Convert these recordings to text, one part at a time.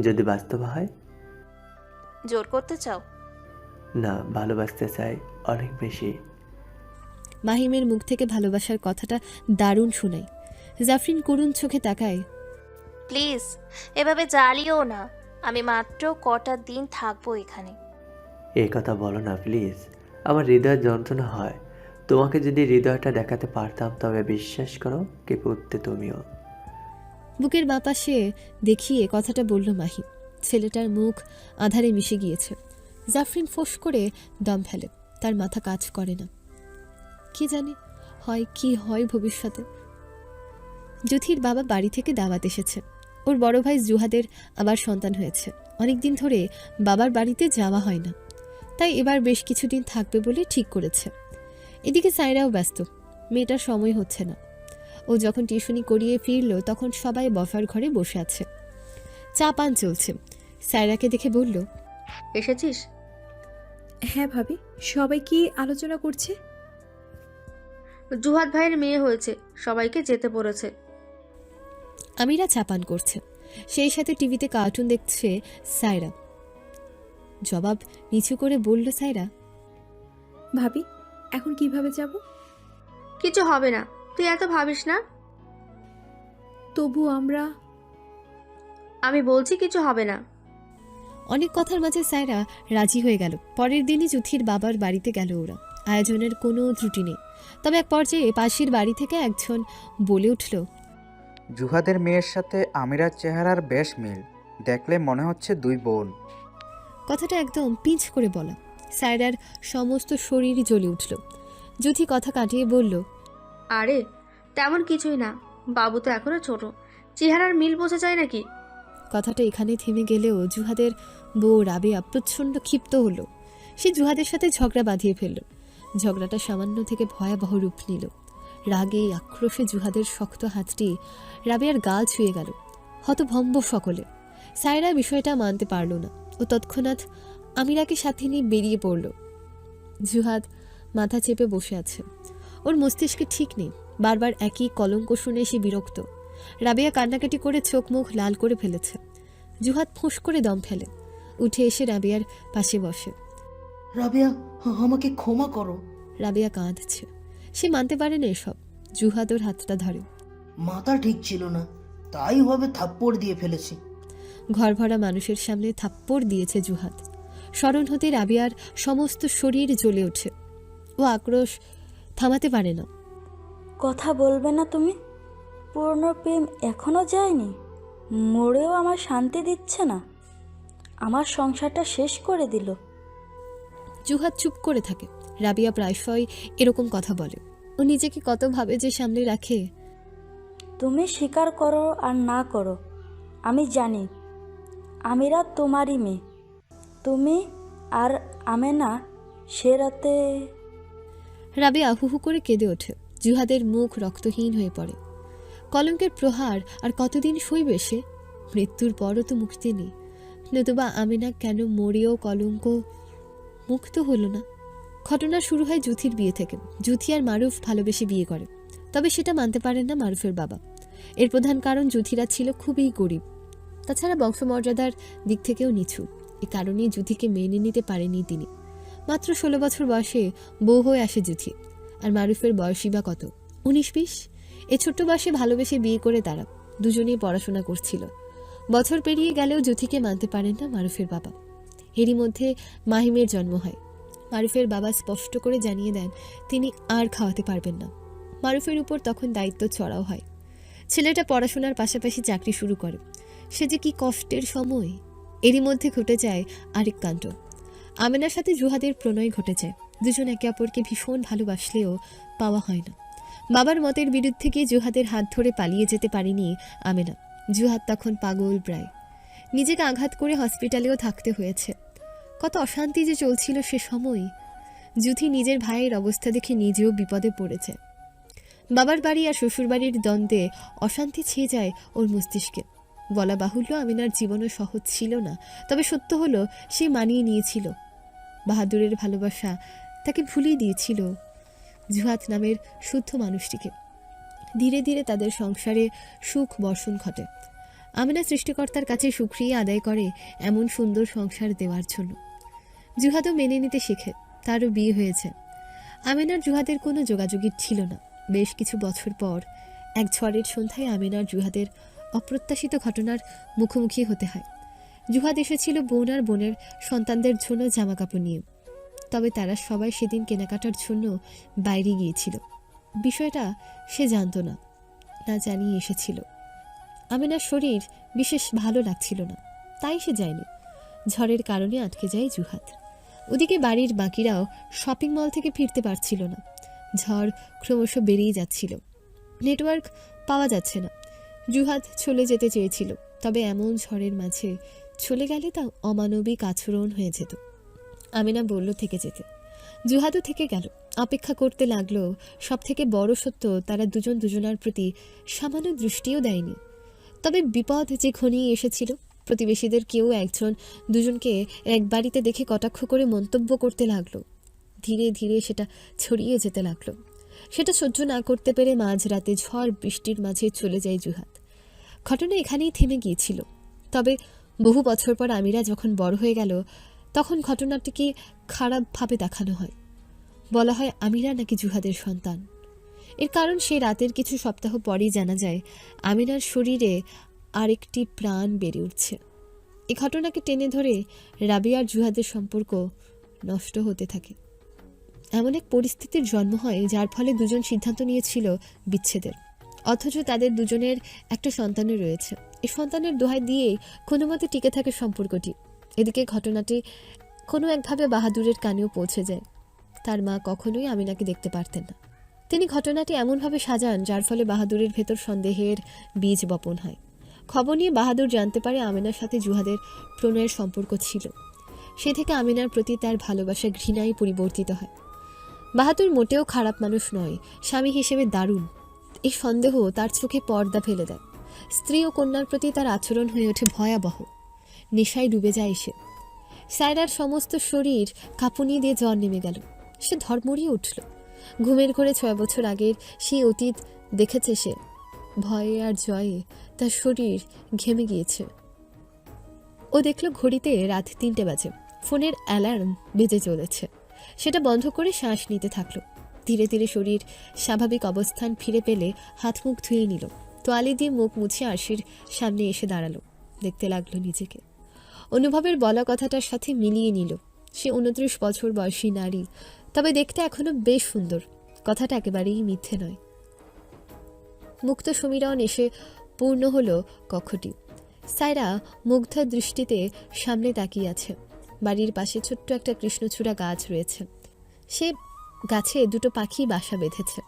যদি বাস্তব হয়? জোর করতে চাও? না, ভালোবাসতে চাই অনেক বেশি। মাহিমের মুখ থেকে ভালোবাসার কথাটা দারুণ শোনায়। জাফরিন করুণ চোখে তাকায়। প্লিজ এভাবে জ্বালিও না, আমি মাত্র কটা দিন থাকবো এখানে। এই কথা বলো না প্লিজ, আমার হৃদয়ের যন্ত্রণা হয়। তোমাকে যদি হৃদয়টা দেখাতে পারতাম তবে বিশ্বাস করো কেঁপে উঠতে তুমিও। বুকের বাপাশে দেখিয়ে কথাটা বলল মাহিম। ছেলেটার মুখ আধারে মিশে গিয়েছে। জাফরিন ফোঁস করে দম ফেলে। তার মাথা কাজ করে না। কি জানে কি হয় ভবিষ্যতে। জ্যোতির বাবা বাড়ি থেকে দাওয়াত এসেছে। ওর বড় ভাই জুহাদের আবার সন্তান হয়েছে। অনেকদিন ধরে বাবার বাড়িতে যাওয়া হয় না, তাই এবার বেশ কিছুদিন থাকবে বলে ঠিক করেছে। এদিকে সায়রাও ব্যস্ত, মেয়েটার সময় হচ্ছে না। ও যখন টিউশনি করিয়ে ফিরল তখন সবাই বসার ঘরে বসে আছে, চা পান চলছে। সায়রাকে দেখে বলল, এসেছিস? হ্যাঁ ভাবি, সবাই কি আলোচনা করছে? জুহাদ ভাইয়ের মেয়ে হয়েছে, সবাইকে যেতে বলেছে। আমিরা চা পান করছে, সেই সাথে টিভিতে কার্টুন দেখছে সায়রা। জবাব নিচু করে বলল সায়রা, ভাবি এখন কিভাবে যাব? কিছু হবে না, তুই এত ভাবিস না। তবু আমি বলছি কিছু হবে না। অনেক কথার মাঝে সায়রা রাজি হয়ে গেল। পরের দিনই জুথির বাবার বাড়িতে গেল ওরা। আয়োজনের কোনো ত্রুটি নেই, তবে এক পর্যায়ে পাশের বাড়ি থেকে একজন বলে উঠল, জুহাদের মেয়ের সাথে আমিরার চেহারার বেশ মিল, দেখলে মনে হচ্ছে দুই বোন। কথাটা একদম পিঞ্চ করে বলা। সায়রার সমস্ত শরীর জ্বলে উঠল। জুথি কথা কাটিয়ে বলল, আরে তেমন কিছুই না, বাবু তো এখনো ছোট, চেহারার মিল বোঝা যায় নাকি? কথাটা এখানে থেমে গেলেও জুহাদের বউ রাবেয়া প্রচণ্ড ক্ষিপ্ত হলো। সে জুহাদের সাথে ঝগড়া বাঁধিয়ে ফেলল। ঝগড়াটা সামান্য থেকে ভয়াবহ রূপ নিল। রাগে আক্রোশে জুহাদের শক্ত হাতটি রাবেয়ার গাল ছুঁয়ে গেল। হতভম্ব সকলে। সায়রা বিষয়টা মানতে পারল না। ও তৎক্ষণাৎ আমিরাকে সাথে নিয়ে বেরিয়ে পড়ল। জুহাদ মাথা চেপে বসে আছে। ওর মস্তিষ্কে ঠিক নেই। বারবার একই কলঙ্ক শুনে সে বিরক্ত। রাবেয়া কান্নাকাটি করে চোখ মুখ লাল করে ফেলেছে। জুহাদ ফুঁস করে দম ফেলে, উঠে এসে রাবেয়ার পাশে বসে। রাবেয়া, আমাকে ক্ষমা করো। রাবেয়া কাঁদছে। সে মানতে পারে না এসব। জুহাদ ওর হাতটা ধরে। মাথা ঠিক ছিল না, তাই ভাবে থাপ্পড় দিয়ে ফেলেছি। ঘর ভরা মানুষের সামনে থাপ্পড় দিয়েছে জুহাদ। স্মরণ হতে রাবেয়ার সমস্ত শরীর জ্বলে ওঠে। ও আক্রোশ থামাতে পারে না। কথা বলবে না তুমি? পুরনো প্রেম এখনো যায়নি? মরেও আমার শান্তি দিচ্ছে না, আমার সংসারটা শেষ করে দিল। জুহাদ চুপ করে থাকে। রাবিয়া প্রায়শই এরকম কথা বলে। ও নিজেকে কত ভাবে যে সামনে রাখে। তুমি স্বীকার করো আর না করো, আমি জানি আমিরা তোমারই মেয়ে। তুমি আর আমেনা সে রাতে। রাবিয়া হুহু করে কেঁদে ওঠে। জুহাদের মুখ রক্তহীন হয়ে পড়ে। কলঙ্কের প্রহার আর কতদিন সইবে সে? মৃত্যুর পরও তো মুক্তি নেই। নতুবা আমিনা কেন মরেও কলঙ্ক মুক্ত হলো না? ঘটনা শুরু হয় জুথির বিয়ে থেকে। জুথি আর মারুফ ভালোবেসে বিয়ে করে, তবে সেটা মানতে পারেন না মারুফের বাবা। এর প্রধান কারণ জুথিরা ছিল খুবই গরিব, তাছাড়া বংশমর্যাদার দিক থেকেও নিচু। এ কারণেই জুথিকে মেনে নিতে পারেনি তিনি। মাত্র 16 বছর বয়সে বউ হয়ে আসে জুথি। আর মারুফের বয়সই বা কত, 19-20। এ ছোট্ট বয়সে ভালোবেসে বিয়ে করে তারা দুজনেই পড়াশোনা করছিল। বছর পেরিয়ে গেলেও জুথিকে মানতে পারেন না মারুফের বাবা। এরই মধ্যে মাহিমের জন্ম হয়। মারুফের বাবা স্পষ্ট করে জানিয়ে দেন তিনি আর খাওয়াতে পারবেন না। মারুফের উপর তখন দায়িত্ব চড়াও হয়। ছেলেটা পড়াশোনার পাশাপাশি চাকরি শুরু করে। সে যে কি কষ্টের সময়! এরই মধ্যে ঘটে যায় আরেক কাণ্ড। আমেনার সাথে জুহাদের প্রণয় ঘটে যায়। দুজন একে অপরকে ভীষণ ভালোবাসলেও পাওয়া হয় না। বাবার মতের বিরুদ্ধে গিয়ে জুহাদের হাত ধরে পালিয়ে যেতে পারেনি আমেনা। জুহাদ তখন পাগল প্রায়। নিজেকে আঘাত করে হসপিটালেও থাকতে হয়েছে। কত অশান্তি যে চলছিল সে সময়! জুথি নিজের ভাইয়ের অবস্থা দেখে নিজেও বিপদে পড়েছে। বাবার বাড়ি আর শ্বশুরবাড়ির দ্বন্দ্বে অশান্তি ছেয়ে যায় ওর মস্তিষ্কে। বলা বাহুল্য আমিনার জীবনও সহজ ছিল না, তবে সত্য হলো সে মানিয়ে নিয়েছিল। বাহাদুরের ভালোবাসা তাকে ভুলিয়ে দিয়েছিল জুহাদ নামের শুদ্ধ মানুষটিকে। ধীরে ধীরে তাদের সংসারে সুখ বর্ষণ ঘটে। আমিনা সৃষ্টিকর্তার কাছে শুকরিয়া আদায় করে এমন সুন্দর সংসার দেওয়ার জন্য। জুহাদও মেনে নিতে শেখে, তারও বিয়ে হয়েছে। আমিনার জুহাদের কোনো যোগাযোগই ছিল না। বেশ কিছু বছর পর এক ঝড়ের সন্ধ্যায় আমিনার জুহাদের অপ্রত্যাশিত ঘটনার মুখোমুখি হতে হয়। জুহাদ এসেছিল বোন আর বোনের সন্তানদের জন্য জামাকাপড় নিয়ে, তবে তারা সবাই সেদিন কেনাকাটার জন্য বাইরে গিয়েছিল। বিষয়টা সে জানতো না, না জানিয়ে এসেছিল। আমিনার শরীর বিশেষ ভালো লাগছিল না, তাই সে যায়নি। ঝড়ের কারণে আটকে যায় জুহাদ। ওদিকে বাড়ির বাকিরাও শপিং মল থেকে ফিরতে পারছিল না। ঝড় ক্রমশ বেড়েই যাচ্ছিল, নেটওয়ার্ক পাওয়া যাচ্ছে না। জুহাদ চলে যেতে চেয়েছিল, তবে এমন ঝড়ের মাঝে চলে গেলে তা অমানবিক আচরণ হয়ে যেত। আমিনা বলল থেকে যেতে। জুহাদও থেকে গেল। অপেক্ষা করতে লাগলো। সব থেকে বড় সত্য, তারা দুজন দুজনার প্রতি সামান্য দৃষ্টিও দেয়নি। তবে বিপদ যে ঘনিয়ে এসেছিল। প্রতিবেশীদের কেউ একজন দুজনকে এক বাড়িতে দেখে কটাক্ষ করে মন্তব্য করতে লাগলো। ধীরে ধীরে সেটা ছড়িয়ে যেতে লাগলো। সেটা সহ্য না করতে পেরে মাঝরাতে ঝড় বৃষ্টির মাঝে চলে যায় জুহাদ। ঘটনা এখানেই থেমে গিয়েছিল। তবে বহু বছর পর আমিরা যখন বড় হয়ে গেল, তখন ঘটনাটিকে খারাপভাবে দেখানো হয়। বলা হয় আমিরা নাকি জুহাদের সন্তান। এর কারণ সেই রাতের কিছু সপ্তাহ পরেই জানা যায় আমিনার শরীরে আরেকটি প্রাণ বেড়ে উঠছে। এই ঘটনাকে টেনে ধরে রাবিয়া আর জুহাদের সম্পর্ক নষ্ট হতে থাকে। এমন এক পরিস্থিতির জন্ম হয় যার ফলে দুজন সিদ্ধান্ত নিয়েছিল বিচ্ছেদের, অথচ তাদের দুজনের একটা সন্তানও রয়েছে। এই সন্তানের দোহাই দিয়েই কোনো মতে টিকে থাকে সম্পর্কটি। এদিকে ঘটনাটি কোনো একভাবে বাহাদুরের কানেও পৌঁছে যায়। তার মা কখনোই আমিনাকে দেখতে পারতেন না। তিনি ঘটনাটি এমনভাবে সাজান যার ফলে বাহাদুরের ভেতর সন্দেহের বীজ বপন হয়। খবর নিয়ে বাহাদুর জানতে পারে আমিনার সাথে জুহাদের প্রণয়ের সম্পর্ক ছিল। সে থেকে আমিনার প্রতি তার ভালোবাসা ঘৃণায় পরিবর্তিত হয়। বাহাদুর মোটেও খারাপ মানুষ নয়, স্বামী হিসেবে দারুণ। এই সন্দেহ তার চোখে পর্দা ফেলে দেয়। স্ত্রী ও কন্যার প্রতি তার আচরণ হয়ে ওঠে ভয়াবহ। নেশায় ডুবে যায় সে। সায়রার সমস্ত শরীর কাঁপুনি দিয়ে জ্বর নেমে গেল। সে ধর্মড়িয়ে উঠল। ঘুমের ঘোরে 6 বছর আগের সেই অতীত দেখেছে সে। ভয়ে আর জয়ে তার শরীর ঘেমে গিয়েছে। ও দেখল ঘড়িতে রাত 3টে বাজে। ফোনের অ্যালার্ম বেজে চলেছে। সেটা বন্ধ করে শ্বাস নিতে থাকলো। ধীরে ধীরে শরীর স্বাভাবিক অবস্থান ফিরে পেলে হাত মুখ ধুয়ে নিল। তোয়ালে দিয়ে মুখ মুছে আরশির সামনে এসে দাঁড়ালো। দেখতে লাগলো নিজেকে। অনুভবের বলা কথাটার সাথে মিলিয়ে নিল। সে 29 বছর বয়সী নারী, তবে দেখতে এখনো বেশ সুন্দর। কথাটা একেবারেই মিথ্যে নয়। মুক্ত সমীরণ এসে পূর্ণ হলো কক্ষটি। সায়রা মুগ্ধ দৃষ্টিতে সামনে তাকিয়ে আছে। বাড়ির পাশে ছোট্ট একটা কৃষ্ণচূড়া গাছ রয়েছে। সে গাছে দুটো পাখি বাসা বেঁধেছে।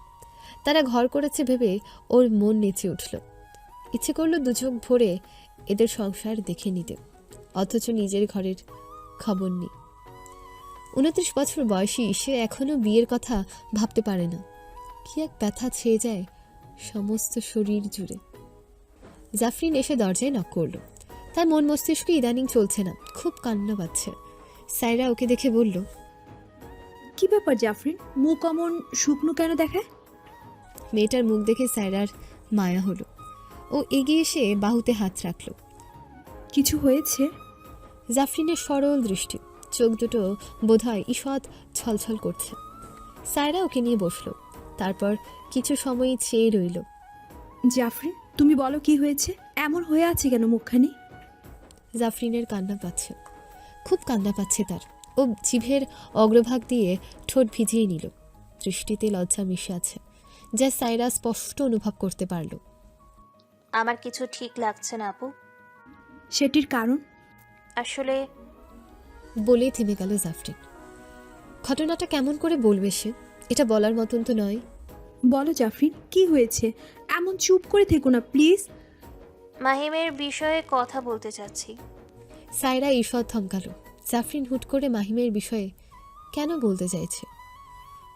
তারা ঘর করেছে ভেবে ওর মন নেচে উঠল। ইচ্ছে করলো দুচোখ ভরে এদের সংসার দেখে নিতে, অথচ নিজের ঘরের খবর নেই। 29 বছর বয়সী সে এখনো বিয়ের কথা ভাবতে পারে না। কি এক ব্যথা ছেয়ে যায় সমস্ত শরীর জুড়ে। জাফরিন এসে দরজায় নক করলো। তার মন মস্তিষ্ক ইদানিং চলছে না, খুব কান্না পাচ্ছে। সায়রা ওকে দেখে বলল, কি ব্যাপার জাফরিন, মুখ অমন শুকনো কেন দেখায়? মেয়েটার মুখ দেখে সায়রার মায়া হলো। ও এগিয়ে এসে বাহুতে হাত রাখল। কিছু হয়েছে? জাফরিনের সরল দৃষ্টি, চোখ দুটো বোধহয় ঈষৎ ছলছল করছে। সায়রা ওকে নিয়ে বসলো। তারপর কিছু সময় চেয়ে রইল। জাফরিন, তুমি বলো কি হয়েছে? এমন হয়ে আছে কেন মুখখানি? জাফরিনের কান্না পাচ্ছে, খুব কান্না পাচ্ছে তার। ও জিভের অগ্রভাগ দিয়ে ঠোঁট ভিজিয়ে নিল। দৃষ্টিতে লজ্জা মিশে আছে, যা সায়রা স্পষ্ট অনুভব করতে পারল। আমার কিছু ঠিক লাগছে না আপু। সেটির কারণ? আসলে বলে থেমে গেল জাফরিন। ঘটনাটা কেমন করে বলবে সে? এটা বলার মতন তো নয়। বলো জাফরিন, কি হয়েছে? এমন চুপ করে থেকো না প্লিজ। মাহিমের বিষয়ে কথা বলতে চাচ্ছি। সায়রা ঈষৎ থমকালো। জাফরিন হুট করে মাহিমের বিষয়ে কেন বলতে চাইছে?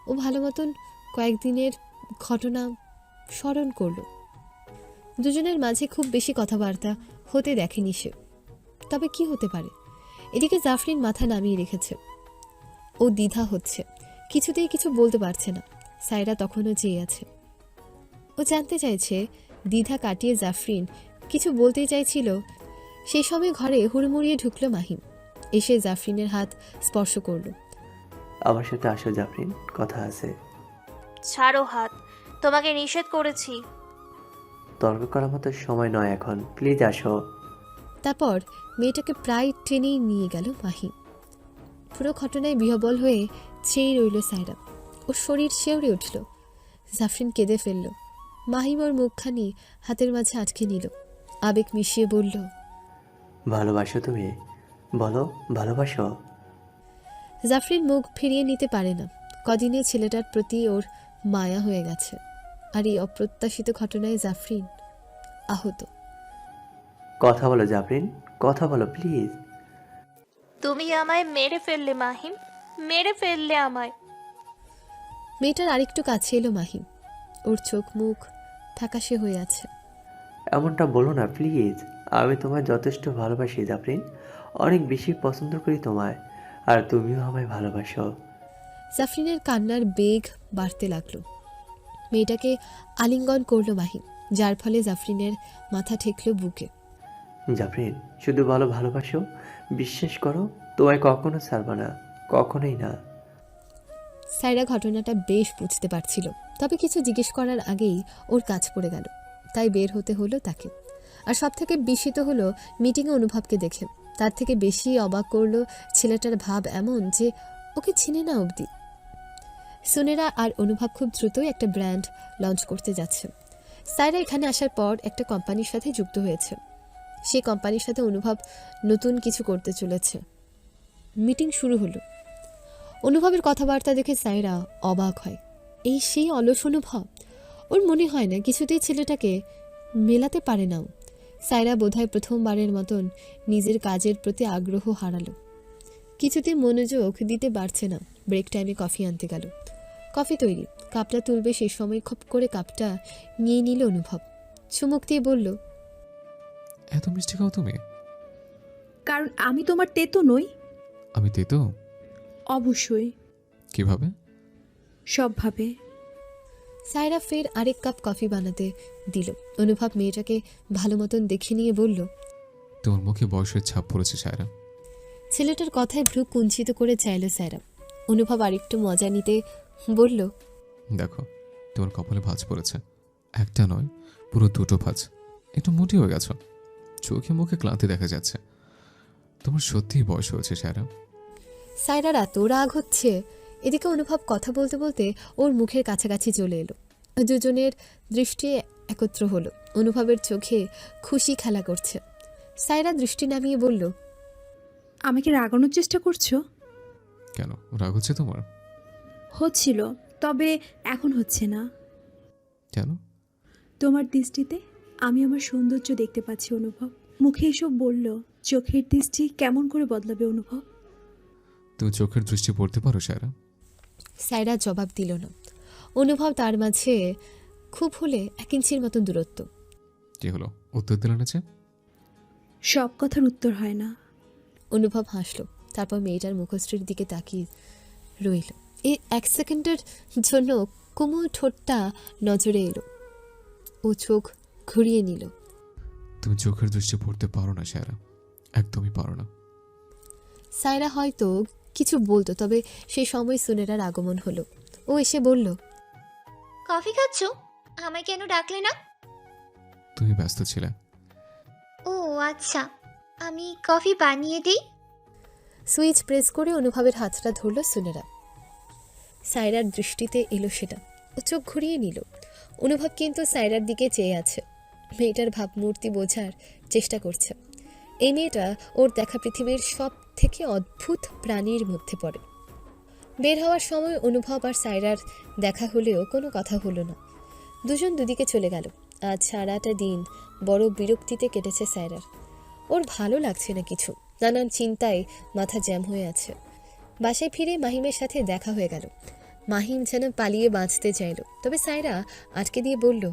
ও ভালো মতন কয়েকদিনের ঘটনা স্মরণ করল। দুজনের মাঝে খুব বেশি কথাবার্তা হতে দেখেনি সে। তবে কি হতে পারে? এদিকে জাফরিন মাথা নামিয়ে রেখেছে। ও দ্বিধা হচ্ছে, কিছুতেই কিছু বলতে পারছে না। সায়রা তখনও চেয়ে আছে। ও জানতে চাইছে দ্বিধা কাটিয়ে জাফরিন কিছু বলতে চাইছিল। সেই সময় ঘরে হুড়মুড়িয়ে ঢুকলো মাহিম। এসে জাফরিনের হাত স্পর্শ করলো। আমার সাথে আসো জাফরিন, কথা আছে। ছাড়ো হাত, তোমাকে নিষেধ করেছি। তর্ক করার মতো সময় নয় এখন, প্লিজ আসো। তারপর মেয়েটাকে প্রায় টেনেই নিয়ে গেল মাহিম। পুরো ঘটনায় বিহ্বল হয়ে চেয়ে রইল সায়রা। ওর শরীর শিউরে উঠল। জাফরিন কেঁদে ফেলল। মাহিম ওর মুখখানি হাতের মাঝে আটকে নিল। আবেগ মিশিয়ে বলল, ভালোবাসো তুমি? বলো, ভালোবাসো? জাফরিন মুখ ফিরিয়ে নিতে পারে না। কদিনে ছেলেটার প্রতি ওর মায়া হয়ে গেছে। আর এই অপ্রত্যাশিত ঘটনায় জাফরিন আহত। কথা বলো জাফরিন, কথা বলো প্লিজ। তুমি আমায় মেরে ফেললে মাহিম, মেরে ফেললে আমায়। মেয়েটার আরেকটু কাছে এলো মাহিম। ওর চোখ মুখ ফ্যাকাশে হয়ে আছে। এমনটা বলো না প্লিজ। আমি তোমায় যথেষ্ট ভালোবাসি জাফরিন, অনেক বেশি পছন্দ করি তোমায়, আর তুমিও আমায় ভালোবাসো। জাফরিনের কান্নার বেগ বাড়তে লাগলো। মেয়েটাকে আলিঙ্গন করলো মাহিম, যার ফলে জাফরিনের মাথা ঠেকল বুকে। জাফরিন, শুধু বলো ভালোবাসো, বিশ্বাস করো, তোমায় কখনো ছাড়বো না, কখনোই না। সায়রা ঘটনাটা বেশ বুঝতে পারছিল, তবে কিছু জিজ্ঞেস করার আগেই ওর কাজ পড়ে গেল। তাই বের হতে হলো তাকে। আর সব থেকে বিস্মিত হলো মিটিংয়ে অনুভবকে দেখে। তার থেকে বেশি অবাক করলো ছেলেটার ভাব এমন যে ওকে চিনে না অবধি। সুনেরা আর অনুভব খুব দ্রুতই একটা ব্র্যান্ড লঞ্চ করতে যাচ্ছে। সায়রা এখানে আসার পর একটা কোম্পানির সাথে যুক্ত হয়েছে। সেই কোম্পানির সাথে অনুভব নতুন কিছু করতে চলেছে। মিটিং শুরু হলো। অনুভবের কথাবার্তা দেখে সায়রা অবাক হয়। এই সেই অলস অনুভব? ওর মনে হয় না কিছুতেই ছেলেটাকে মেলাতে পারে না ও। সায়রা বোধহয় প্রথমবারের মতন নিজের কাজের প্রতি আগ্রহ হারালো। কিছুতেই মনোযোগ দিতে পারছে না। ব্রেক টাইমে কফি আনতে গেল। কফি তৈরি, কাপটা তুলবে সেই সময় খপ করে কাপটা নিয়ে নিল অনুভব। চুমুক দিয়ে বলল, এত মিষ্টি খাও তুমি? কারণ আমি তোমার তেতো নই। আমি তেতো? অবশ্যই, কিভাবে? সবভাবে। সায়রা ফের আরেক কাপ কফি বানাতে দিল। অনুভব মেয়েটাকে ভালো মতন দেখে নিয়ে বলল, তোমার মুখে বয়সের ছাপ পড়েছে সায়রা। ছেলেটার কথায় ভ্রু কুঞ্চিত করে চাইল সায়রা। অনুভব আরেকটু মজা নিতে বলল, দেখো, তোমার কপালে ভাঁজ পড়েছে। একটা নয়, পুরো দুটো ভাঁজ। একটু মোটি হয়ে গেছো, চোখে মুখে ক্লান্তি দেখা যাচ্ছে। তোমার সত্যিই বয়স হয়েছে সায়রা। সায়রার এত রাগ হচ্ছে। এদিকে অনুভব কথা বলতে বলতে ওর মুখের কাছাকাছি চলে এলো। দুজনের দৃষ্টি একত্র হলো। অনুভবের চোখে খুশি খেলা করছে। সায়রা দৃষ্টি নামিয়ে বলল, আমাকে রাগানোর চেষ্টা করছো? কেন, রাগ হচ্ছে তোমার? হচ্ছিল, তবে এখন হচ্ছে না। কেন? তোমার দৃষ্টিতে আমি আমার সৌন্দর্য দেখতে পাচ্ছি অনুভব। মুখে এসব বলল, চোখের দৃষ্টি কেমন করে বদলাবে অনুভব? তুমি চোখের দৃষ্টি পড়তে পারো সায়রা? সায়রা জবাব দিল না। অনুভব তার মাঝে খুব হলে 1 ইঞ্চির মতন দূরত্ব। কি হলো, উত্তর দিলে না যে? সব কথার উত্তর হয় না। অনুভব হাসল। তারপর মেয়েটার মুখশ্রীর দিকে তাকিয়ে রইল। এই 1 সেকেন্ডের জন্য কোমল ঠোঁটটা নজরে এলো। ও চোখ ঘুরিয়ে নিল। তুমি চোখের দৃষ্টি পড়তে পারো না সায়রা, একদমই পারো না। সায়রা হয়তো কিছু বলতো, তবে সেই সময় সুনেরার আগমন হলো। ও এসে বলল, কফি খাচ্ছ? আমায় কেন ডাকলে না? তুমি ব্যস্ত ছিলে। ও আচ্ছা, আমি কফি বানিয়ে দিই। সুইচ প্রেস করে অনুভবের হাতটা ধরল সুনেরা। সায়রার দৃষ্টিতে এলো সেটা। ও চোখ ঘুরিয়ে নিল। অনুভব কিন্তু সায়রার দিকে চেয়ে আছে। মেয়েটার ভাবমূর্তি বোঝার চেষ্টা করছে। এই মেয়েটা ওর দেখা পৃথিবীর সব থেকে অদ্ভুত প্রাণীর মধ্যে পড়ে। বের হওয়ার সময় অনুভব আর সায়রার দেখা হলেও কোনো কথা হলো না। দুজন দুদিকে চলে গেল। আজ সারাটা দিন বড় বিরক্তিতে কেটেছে সায়রার। ওর ভালো লাগছে না কিছু। নানান চিন্তায় মাথা জ্যাম হয়ে আছে। বাসায় ফিরে মাহিমের সাথে দেখা হয়ে গেল। মাহিম যেন পালিয়ে বাঁচতে চাইল, তবে সায়রা আটকে দিয়ে বলল,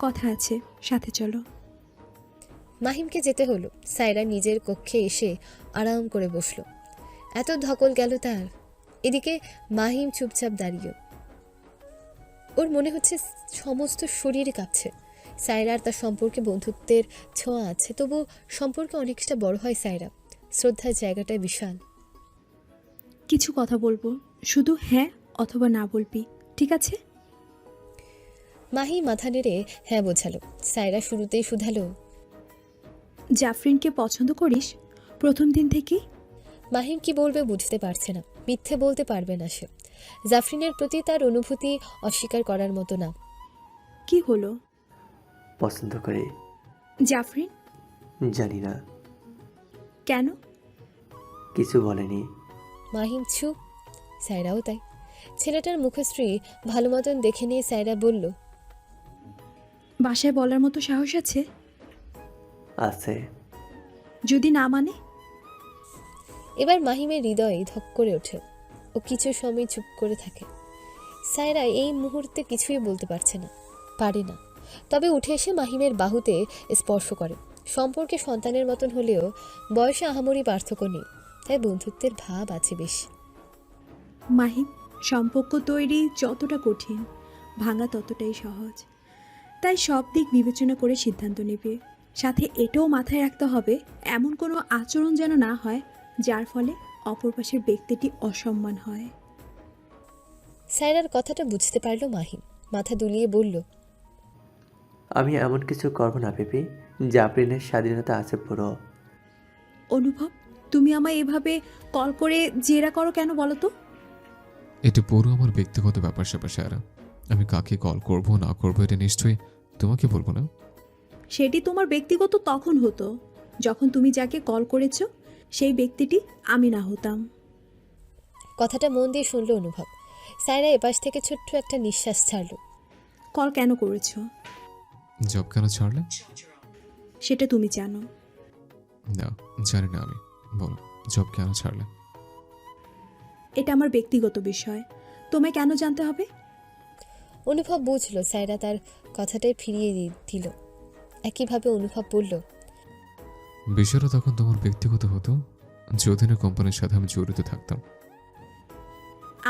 কথা আছে, সাথে চলো। মাহিমকে যেতে হলো। সায়রা নিজের কক্ষে এসে আরাম করে বসল। এত ধকল গেল তার। এদিকে মাহিম চুপচাপ দাঁড়িয়ে। ওর মনে হচ্ছে সমস্ত শরীর কাঁপছে। সায়রা আর তার সম্পর্কে বন্ধুত্বের ছোঁয়া আছে, তবু সম্পর্কে অনেকটা বড় হয় সায়রা। শ্রদ্ধার জায়গাটায় বিশাল। কিছু কথা বলবো, শুধু হ্যাঁ অথবা না বলবি, ঠিক আছে? মাহি মাথা নেড়ে হ্যাঁ বোঝালো। সায়রা শুরুতেই শুধালো, জাফরিনকে পছন্দ করিস প্রথম দিন থেকেই? মাহিম কি বলবে বুঝতে পারছে না, মিথ্যে বলতে পারবে না সে। জাফরিনের প্রতি তার অনুভূতি অস্বীকার করার মতো না। কি হলো? পছন্দ করে। জাফরিন? জানি না। কেন? কিছু বলেনি। মাহিম চুপ, সায়রাও তাই। ছেলেটার মুখশ্রী ভালো মতন দেখে নিয়ে সায়রা বলল, বাসায় বলার মতো সাহস আছে? আছে। যদি না মানে? এবার মাহিমের হৃদয়ে ধক করে ওঠে। ও কিছু সময় চুপ করে থাকে। সায়রা এই মুহূর্তে কিছুই বলতে পারছে না, পারে না। তবে উঠে এসে মাহিমের বাহুতে স্পর্শ করে। সম্পর্কে সন্তানের মতন হলেও বয়সে আহামরি পার্থক্য নেই, তাই বন্ধুত্বের ভাব আছে বেশ। মাহিম, সম্পর্ক তৈরি যতটা কঠিন, ভাঙা ততটাই সহজ। তাই সব দিক বিবেচনা করে সিদ্ধান্ত নেবে। সাথে এটাও মাথায় রাখতে হবে, এমন কোনো আচরণ যেন না হয় যার ফলে অপর পাশের ব্যক্তিটি অসম্মান হয়। সায়রার কথাটা বুঝতে পারল মাহিম, মাথা দুলিয়ে বলল, আমি এমন কিছু করব না বেবি। জাফরিনের স্বাধীনতা আছে পুরো। অনুভব, তুমি আমায় এভাবে কল করে জেরা করো কেন বলো তো? এটা পুরো আমার ব্যক্তিগত ব্যাপার স্যাপার সায়রা। আমি কাকে কল করব না করবো এটা নিশ্চয়ই তোমাকে বলবো না। সেটি তোমার ব্যক্তিগত তখন হতো যখন তুমি যাকে কল করেছো সেই ব্যক্তিটি আমি না হতাম। কথাটা মন দিয়ে শুনল অনুভব। সায়রা এপাশ থেকে ছোট্ট একটা নিঃশ্বাস ছাড়ল। কল কেন করেছো জব কেন ছাড়লে? সেটা তুমি জানো। না, জানি না আমি। বলো, জব কেন ছাড়লে? এটা আমার ব্যক্তিগত বিষয়, তোমায় কেন জানতে হবে? অনুভব বুঝলো সায়রা তার কথাটাই ফিরিয়ে দিল। একইভাবে অনুভব বলল, বিষয়টা তখন তোমার ব্যক্তিগত হতো যদি না কোম্পানির সাথে আমি জড়িত থাকতাম।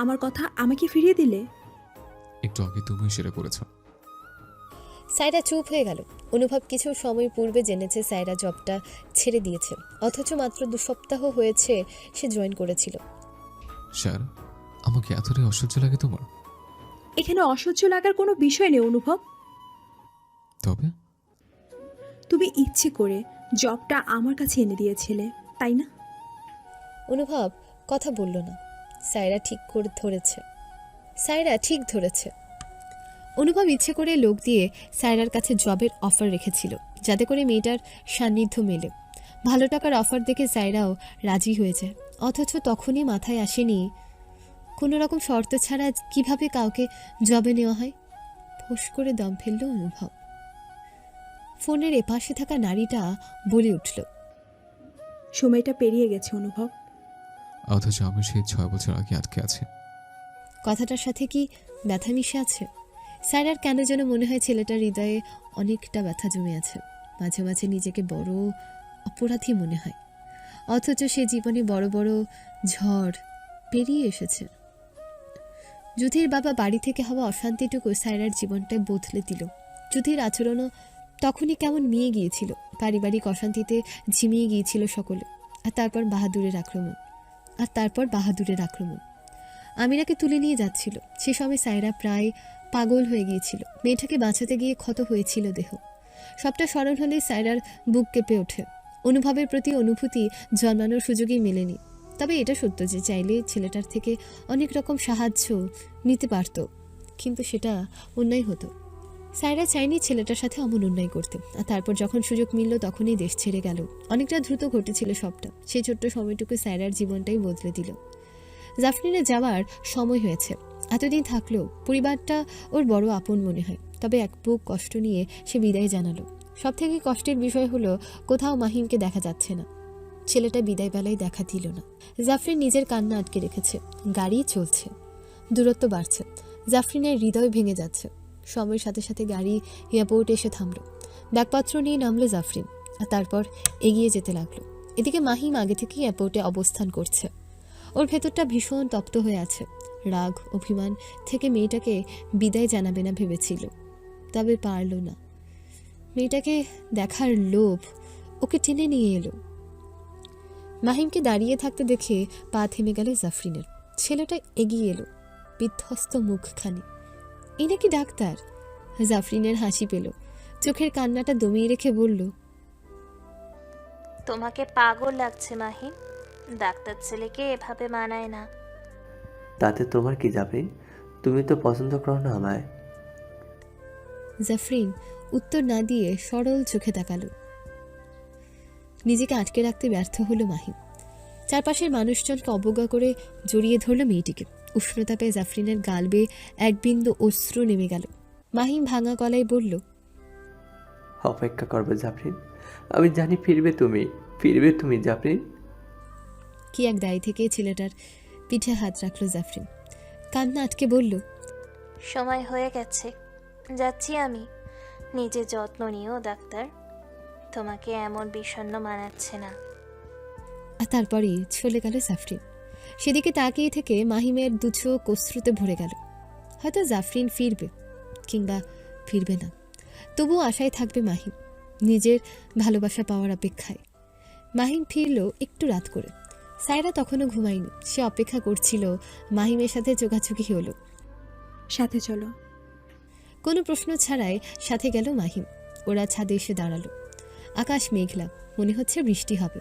আমার কথা আমাকে ফিরিয়ে দিলে? একটু আগে তুমি সেটা করেছ। সায়রা চুপ হয়ে গেল। অনুভব কিছু সময় পূর্বে জেনেছে সায়রা জবটা ছেড়ে দিয়েছে, অথচ মাত্র 2 সপ্তাহ হয়েছে সে জয়েন করেছিল। স্যার, আমাকে এতটাই অসহ্য লাগে তোমার? এখানে অসহ্য লাগার কোনো বিষয় নেই অনুভব। তবে তুমি ইচ্ছে করে জবটা আমার কাছে এনে দিয়েছিলে, তাই না? অনুভব কথা বলল না। সায়রা ঠিক ধরেছে। অনুভব ইচ্ছে করে লোক দিয়ে সায়রার কাছে জবের অফার রেখেছিল, যাতে করে মেয়েটার সান্নিধ্য মেলে। ভালো টাকার অফার দেখে সায়রাও রাজি হয়ে যায়। অথচ তখনই মাথায় আসেনি কোনো রকম শর্ত ছাড়া কিভাবে কাউকে জবে নেওয়া হয়। ফোঁস করে দম ফেলল অনুভব। ফোনের এপাশে থাকা নারীটা বলে উঠল, সময়টা পেরিয়ে গেছে অনুভব। অথচ আমি সেই 6 বছর আগে আটকে আছি। কথাটার সাথে কি ব্যথা মিশে আছে? সায়রার কেন যেন মনে হয় ছেলেটার হৃদয়ে অনেকটা ব্যথা জমে আছে। মাঝে মাঝে নিজেকে বড় অপরাধী মনে হয়, অথচ সে জীবনে বড় বড় ঝড় পেরিয়ে এসেছে। যুধির বাবা বাড়ি থেকে হওয়া অশান্তিটুকু সায়রার জীবনটাই বদলে দিল। যুধির আচরণও তখনই কেমন মিয়ে গিয়েছিল। পারিবারিক অশান্তিতে ঝিমিয়ে গিয়েছিল সকলে। আর তারপর বাহাদুরের আক্রমণ। আমিরাকে তুলে নিয়ে যাচ্ছিল। সে সময় সায়রা প্রায় পাগল হয়ে গিয়েছিল। মেয়েটাকে বাঁচাতে গিয়ে ক্ষত হয়েছিল দেহ। সবটা স্মরণ হলেই সায়রার বুক কেঁপে ওঠে। অনুভবের প্রতি অনুভূতি জন্মানোর সুযোগই মেলেনি। তবে এটা সত্য যে চাইলে ছেলেটার থেকে অনেক রকম সাহায্য নিতে পারত, কিন্তু সেটা অন্যায় হতো। সায়রা চায়নি ছেলেটার সাথে অমন অন্যায় করতে। আর তারপর যখন সুযোগ মিলল তখনই দেশ ছেড়ে গেল। অনেকটা দ্রুত ঘটেছিল সবটা। সেই ছোট্ট সময়টুকু সায়রার জীবনটাই বদলে দিল। জাফরিনের যাওয়ার সময় হয়েছে। এতদিন থাকলেও পরিবারটা ওর বড় আপন মনে হয়। তবে এক বুক কষ্ট নিয়ে সে বিদায় জানালো। সব থেকে কষ্টের বিষয় হলো কোথাও মাহিমকে দেখা যাচ্ছে না। ছেলেটা বিদায় বেলায় দেখা দিল না। জাফরিন নিজের কান্না আটকে রেখেছে। গাড়ি চলছে, দূরত্ব বাড়ছে। জাফরিনের হৃদয় ভেঙে যাচ্ছে। সময়ের সাথে সাথে গাড়ি এয়ারপোর্টে এসে থামলো। ব্যাগপত্র নিয়ে নামলো জাফরিন, আর তারপর এগিয়ে যেতে লাগলো। এদিকে মাহিম আগে থেকেই এয়ারপোর্টে অবস্থান করছে। ওর ভেতরটা ভীষণ তপ্ত হয়ে আছে। রাগ অভিমান থেকে মেয়েটাকে বিদায় জানাবে না ভেবেছিল, তবে পারল না। মেয়েটাকে দেখার লোভ ওকে টেনে নিয়ে এলো। মাহিমকে দাঁড়িয়ে থাকতে দেখে পা থেমে গেল জাফরিনের। ছেলেটা এগিয়ে এলো, বিধ্বস্ত মুখখানি। এ নাকি ডাক্তার? জাফরিনের হাসি পেল, চোখের কান্নাটা দমিয়ে রেখে বলল, তোমাকে পাগল লাগছে মাহিম, ডাক্তার ছেলেকে এভাবে মানায় না। তাতে তোমার কি জাফরিন? তুমি তো পছন্দ করো না আমায়। জাফরিন উত্তর না দিয়ে সরল চোখে তাকালো। নিজেকে আটকে রাখতে ব্যর্থ হলো মাহিম। চারপাশের মানুষজনকে অবজ্ঞা করে জড়িয়ে ধরল মেয়েটিকে। উষ্ণতা পেয়ে জাফরিনের গাল বেয়ে এক বিন্দু অশ্রু নেমে গেল। মাহিম ভাঙা গলায় বলল, অপেক্ষা করবে জাফরিন, আমি জানি ফিরবে তুমি জাফরিন। কি এক দায় থেকে ছেলেটার পিঠে হাত রাখলো জাফরিন। কান্না আটকে বলল, সময় হয়ে গেছে, যাচ্ছি আমি। নিজের যত্ন নিও ডাক্তার, তোমাকে এমন বিষণ্ণ মানাচ্ছে না। আর তারপরেই চলে গেল জাফরিন। সেদিকে তাকিয়ে থেকে মাহিমের দু চোখ অশ্রুতে ভরে গেল। হয়তো জাফরিন ফিরবে, কিংবা ফিরবে না, তবুও আশায় থাকবে মাহিম, নিজের ভালোবাসা পাওয়ার অপেক্ষায়। মাহিম ফিরল একটু রাত করে। সায়রা তখনও ঘুমায়নি, সে অপেক্ষা করছিল মাহিমের সাথে চোখাচোখি হলো। সাথে চলো। কোনো প্রশ্ন ছাড়াই সাথে গেল মাহিম। ওরা ছাদে এসে দাঁড়ালো। আকাশ মেঘলা, মনে হচ্ছে বৃষ্টি হবে।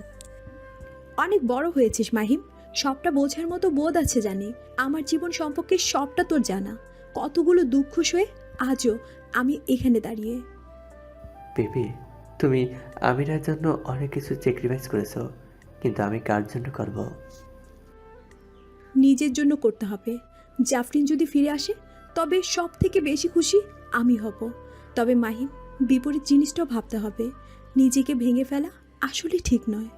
অনেক বড় হয়েছিস মাহিম, সবটা বোঝার মতো বোধ আছে জানি। আমার জীবন সম্পর্কে সবটা তোর জানা। কতগুলো দুঃখ সয়ে আজও আমি এখানে দাঁড়িয়ে। বেবি, তুমি আমিরার জন্য অনেক কিছু স্যাক্রিফাইস করেছো, কিন্তু আমি কার জন্য করব? নিজের জন্য করতে হবে। জাফরিন যদি ফিরে আসে তবে সব থেকে বেশি খুশি আমি হব। তবে মাহিম, বিপরীত জিনিসটাও ভাবতে হবে। নিজেকে ভেঙে ফেলা আসলে ঠিক নয়।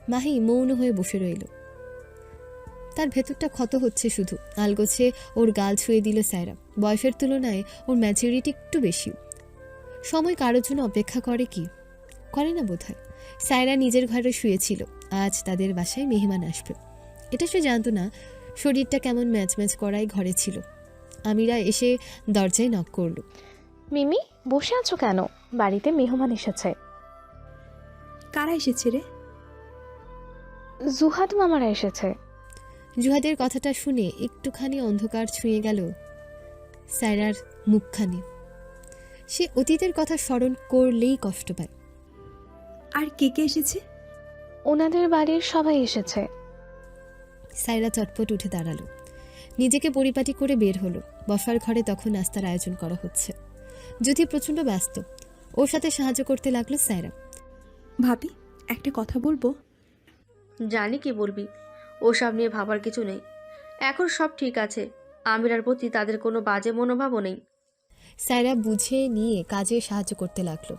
মাহিম মৌন হয়ে বসে রইল। তার ভেতরটা ক্ষত হচ্ছে শুধু। আলগোছে ওর গাল ছুঁয়ে দিল সায়রা। বয়সের তুলনায় ওর ম্যাচুরিটি একটু বেশি। সময় কারোর জন্য অপেক্ষা করে কি? করে না বোধহয়। সায়রা নিজের ঘরে শুয়েছিল, আজ তাদের বাসায় মেহমান আসবে। এটা সে জানতো না। শরীরটা কেমন ম্যাচ ম্যাচ করাই ঘরে ছিল। আমিরা এসে দরজায় নক করল। মিমি, বসে আছো কেন? বাড়িতে মেহমান এসেছে। কারা এসেছে রে? জুহাদ মামারা এসেছে। জুহাদের কথাটা শুনে একটুখানি অন্ধকার ছুঁয়ে গেল সায়রার মুখখানি। সে অতীতের কথা স্মরণ করলেই কষ্ট পায়। আর কে কে এসেছে? ওনাদের বাড়ির সবাই এসেছে। সায়রা চটপট উঠে দাঁড়ালো, নিজেকে পরিপাটি করে বের হলো। বসার ঘরে তখন নাস্তার আয়োজন করা হচ্ছে। যুথি প্রচণ্ড ব্যস্ত, ওর সাথে সাহায্য করতে লাগলো সায়রা। ভাবি, একটা কথা বলবো? জানি কি বলবি, ওসব নিয়ে ভাবার কিছু নেই। এখন সব ঠিক আছে, আমিরার প্রতি তাদের কোনো বাজে মনোভাবও নেই। সায়রা বুঝে নিয়ে কাজে সাহায্য করতে লাগলো।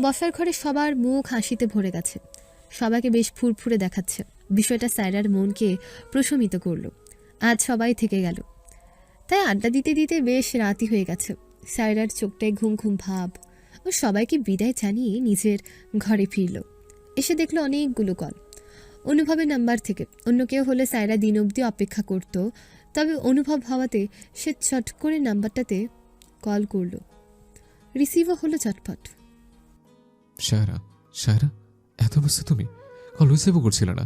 বসার ঘরে সবার মুখ হাসিতে ভরে গেছে, সবাইকে বেশ ফুরফুরে দেখাচ্ছে। বিষয়টা সায়রার মনকে প্রশমিত করলো। আজ সবাই থেকে গেল, তাই আড্ডা দিতে দিতে বেশ রাতই হয়ে গেছে। সায়রার চোখটায় ঘুম ঘুম ভাব। ও সবাইকে বিদায় জানিয়ে নিজের ঘরে ফিরল। এসে দেখলো অনেকগুলো কল। অনুভবের নাম্বার থেকে। অন্য কেউ হলে সায়রা দিন অবধি অপেক্ষা করত, তবে অনুভব হওয়াতে সে চট করে নাম্বারটাতে কল করল। রিসিভও হলো চটপট। সায়রা, এত ব্যস্ত তুমি? কল রিসিভও করছিল না?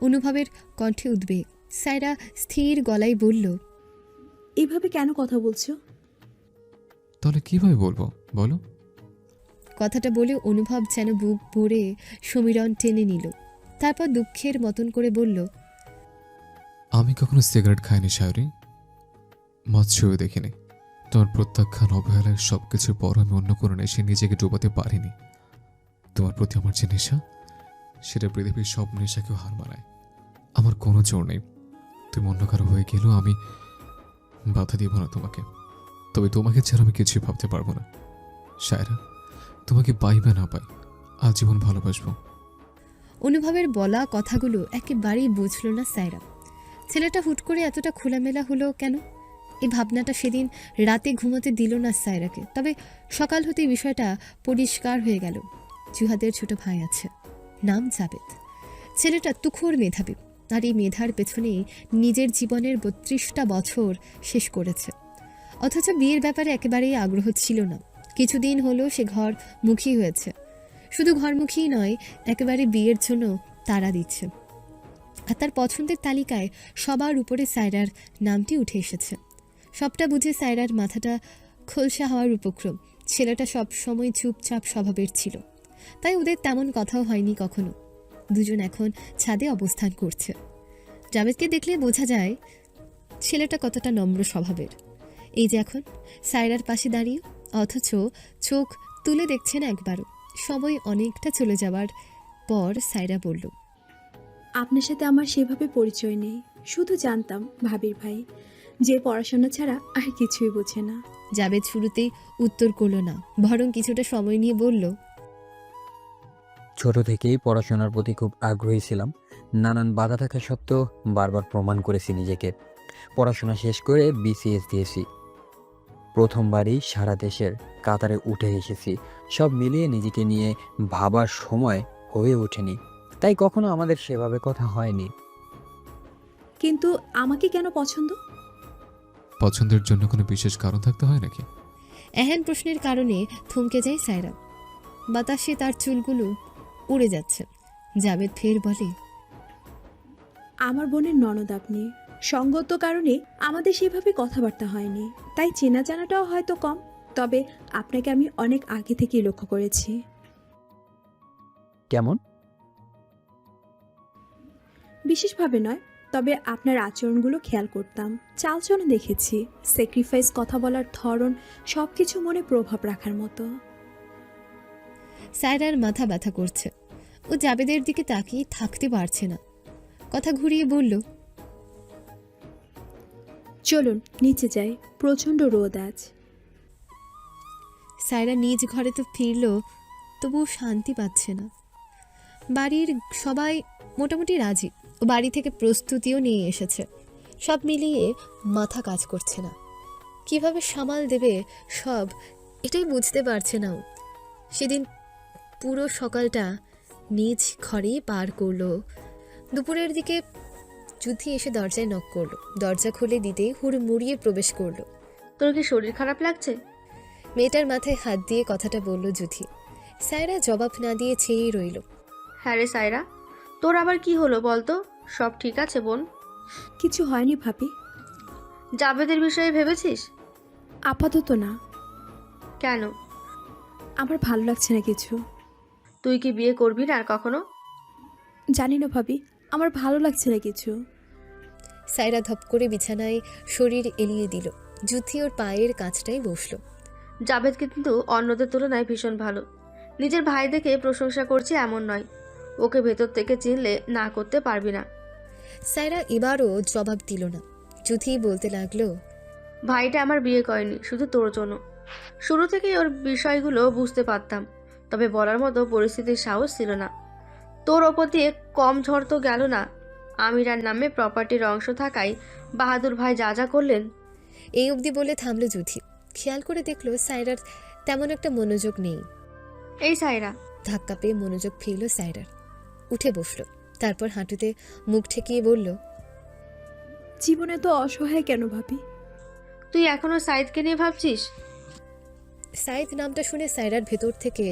অনুভবের কণ্ঠে উদ্বেগ। সায়রা স্থির গলায় বলল, এভাবে কেন কথা বলছো? তাহলে কিভাবে বলবো বলো? কথাটা বলে অনুভব যেন বুক ভরে সমীরণ টেনে নিল। তারপর দুঃখের মতন করে বলল, আমি কখনো সিগারেট খাইনি সায়রি, মদ ছুঁয়ে দেখিনি। তোমার প্রত্যাখ্যান অবহেলায় সবকিছুর পর আমি অন্য কোনো নেশে নিজেকে ডোবাতে পারিনি। তোমার প্রতি আমার যে নেশা, সেটা পৃথিবীর সব নেশাকেও হার মানায়। আমার কোনো জোর নেই। তুমি অন্য কারো হয়ে গেলেও আমি বাধা দিব না তোমাকে। তবে তোমাকে ছাড়া আমি কিছুই ভাবতে পারবো না সায়রা। তোমাকে পাই বা না পাই, আজীবন ভালোবাসবো। অনুভবের বলা কথাগুলো একেবারেই বুঝল না সায়রা। ছেলেটা হুট করে এতটা খোলামেলা হলো কেন? এই ভাবনাটা সেদিন রাতে ঘুমোতে দিল না সায়রাকে। তবে সকাল হতেই বিষয়টা পরিষ্কার হয়ে গেল। জুহাদের ছোট ভাই আছে, নাম জাবেদ। ছেলেটা তুখোর মেধাবী, আর এই মেধার পেছনেই নিজের জীবনের 32টা বছর শেষ করেছে। অথচ বিয়ের ব্যাপারে একেবারেই আগ্রহ ছিল না। কিছুদিন হলো সে ঘরমুখী হয়েছে। শুধু ঘরমুখীই নয়, একেবারে বিয়ের জন্য তাড়া দিচ্ছে। আর তার পছন্দের তালিকায় সবার উপরে সায়রার নামটি উঠে এসেছে। সবটা বুঝে সায়রার মাথাটা খোলসা হওয়ার উপক্রম। ছেলেটা সব সময় চুপচাপ স্বভাবের ছিল, তাই ওদের তেমন কথাও হয়নি কখনো। দুজন এখন ছাদে অবস্থান করছে। জাভেদকে দেখলে বোঝা যায় ছেলেটা কতটা নম্র স্বভাবের। এই যে এখন সায়রার পাশে দাঁড়িয়ে, অথচ চোখ তুলে দেখছে না একবারও। সময় অনেকটা চলে যাওয়ার পর সায়রা বলল, আপনার সাথে আমার সেভাবে পরিচয় নেই, শুধু জানতাম ভাবির ভাই, যে পড়াশোনা ছাড়া আর কিছুই বোঝে না। জাভেদ শুরুতেই উত্তর করল না, বরং কিছুটা সময় নিয়ে বলল, ছোট থেকেই পড়াশোনার প্রতি খুব আগ্রহী ছিলাম। নানান বাধা থাকা সত্ত্বেও বারবার প্রমাণ করেছি নিজেকে। পড়াশোনা শেষ করে বিসিএস দিয়েছি। প্রথমবারই সারা দেশের কাতারে উঠে এসেছি। সব মিলিয়ে নিজেকে নিয়ে ভাবার সময় হয়ে ওঠেনি, তাই কখনো আমাদের সেভাবে কথা হয়নি। কিন্তু আমাকে কেন পছন্দ? পছন্দের জন্য কোনো বিশেষ কারণ থাকতে হয় নাকি? এহেন প্রশ্নের কারণে থমকে যায় সায়রা। বাতাসে তার চুলগুলো উড়ে যাচ্ছে। জাভেদ ফের বলে, আমার বোনের ননদ আপনি, সঙ্গত কারণে আমাদের সেভাবে কথাবার্তা হয়নি, তাই চেনা জানাটাও হয়তো কম। তবে আপনাকে আমি অনেক আগে থেকেই লক্ষ্য করেছি। কেমন? বিশেষভাবে নয়, তবে আপনার আচরণগুলো খেয়াল করতাম, চালচলন দেখেছি, স্যাক্রিফাইস, কথা বলার ধরন, সব কিছু মনে প্রভাব রাখার মতো। সায়রার মাথা ব্যথা করছে। ও জাবেদের দিকে তাকিয়ে থাকতে পারছে না। কথা ঘুরিয়ে বলল, চলুন নিচে যাই, প্রচণ্ড রোদ আজ। সায়রা নিজ ঘরে তো ফিরল, তবুও শান্তি পাচ্ছে না। বাড়ির সবাই মোটামুটি রাজি। ও বাড়ি থেকে প্রস্তুতিও নিয়ে এসেছে। সব মিলিয়ে মাথা কাজ করছে না। কিভাবে সামাল দেবে সব, এটাই বুঝতে পারছে না ও। সেদিন পুরো সকালটা নিজ ঘরেই পার করলো। দুপুরের দিকে যুদ্ধি এসে দরজায় নক করলো। দরজা খুলে দিতেই হুড়মুড়িয়ে প্রবেশ করলো। তোর কি শরীর খারাপ লাগছে? মেয়েটার মাথায় হাত দিয়ে কথাটা বলল যুথি। সায়রা জবাব না দিয়ে চেয়েই রইল। হ্যাঁ রে সায়রা, তোর আবার কি হলো বলতো? সব ঠিক আছে বোন? কিছু হয়নি ভাবি। জাবেদের বিষয়ে ভেবেছিস? আপাতত না। কেন? আমার ভালো লাগছে না কিছু। তুই কি বিয়ে করবি না আর কখনো? জানি না ভাবি, আমার ভালো লাগছে না কিছু। সায়রা ধপ করে বিছানায় শরীর এলিয়ে দিল। যুথি ওর পায়ের কাছটাই বসলো। জাবেদ কিন্তু অন্যদের তুলনায় ভীষণ ভালো। নিজের ভাই দেখে প্রশংসা করছে এমন নয়, ওকে ভেতর থেকে চিনলে না করতে পারবি না। সায়রা এবারও জবাব দিল না। যুথি বলতে লাগলো, ভাইটা আমার বিয়ে করেনি শুধু তোর জন্য। শুরু থেকেই ওর বিষয়গুলো বুঝতে পারতাম, তবে বলার মতো পরিস্থিতির সাহস ছিল না। তোর ওপর দিয়ে কম ঝড় তো গেল না। আমিরার নামে প্রপার্টির অংশ থাকায় বাহাদুর ভাই যা যা করলেন। এই অবধি বলে থামলো যুথি। খেয়াল করে দেখলো সায়রার তেমন একটা মনোযোগ নেই। এই সায়রা! ধাক্কা পেয়ে মনোযোগ ফিরল সায়রার। উঠে বসলো। তারপর হাঁটুতে মুখ ঠেকিয়ে বলল, জীবনে তো অসহায় কেন ভাবি? তুই এখনো সাইদকে নিয়ে ভাবছিস? সাইদ নামটা শুনে সায়রার ভেতর থেকে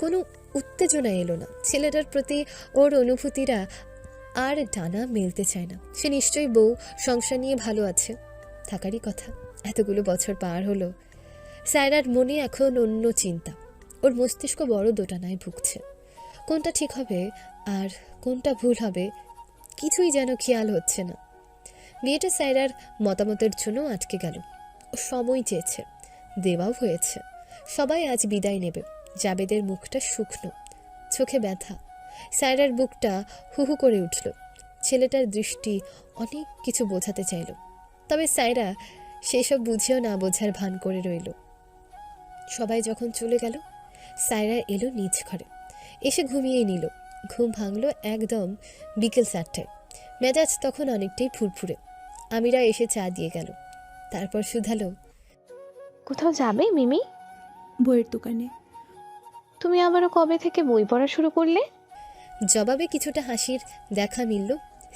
কোনো উত্তেজনা এলো না। ছেলেটার প্রতি ওর অনুভূতিরা আর ডানা মেলতে চায় না। সে নিশ্চয়ই বউ সংসার নিয়ে ভালো আছে, থাকারই কথা। এতগুলো বছর পার হলো। সায়রার মনে এখন অন্য চিন্তা। ওর মস্তিষ্ক বড় দোটানায় ভুগছে। কোনটা ঠিক হবে আর কোনটা ভুল হবে কিছুই যেন খেয়াল হচ্ছে না। বিয়েটা সায়রার মতামতের জন্য আটকে গেল। ও সময় চেয়েছে, দেওয়াও হয়েছে। সবাই আজ বিদায় নেবে। জাবেদের মুখটা শুকনো, চোখে ব্যথা। সায়রার বুকটা হুহু করে উঠল। ছেলেটার দৃষ্টি অনেক কিছু বোঝাতে চাইল, তবে সায়রা সেসব বুঝেও না বোঝার ভান করে রইল। সবাই যখন চলে গেল, সায়রা এলো নিজ ঘরে। এসে ঘুমিয়ে নিল। ঘুম ভাঙল একদম বিকেল 4টায়। মেজাজ তখন অনেকটাই ফুরফুরে। আমিরা এসে চা দিয়ে গেল। তারপর শুধালো, কোথাও যাবে মিমি? বইয়ের দোকানে। তুমি আবারও কবে থেকে বই পড়া শুরু করলে? জবাবে কিছুটা হাসির দেখা মিলল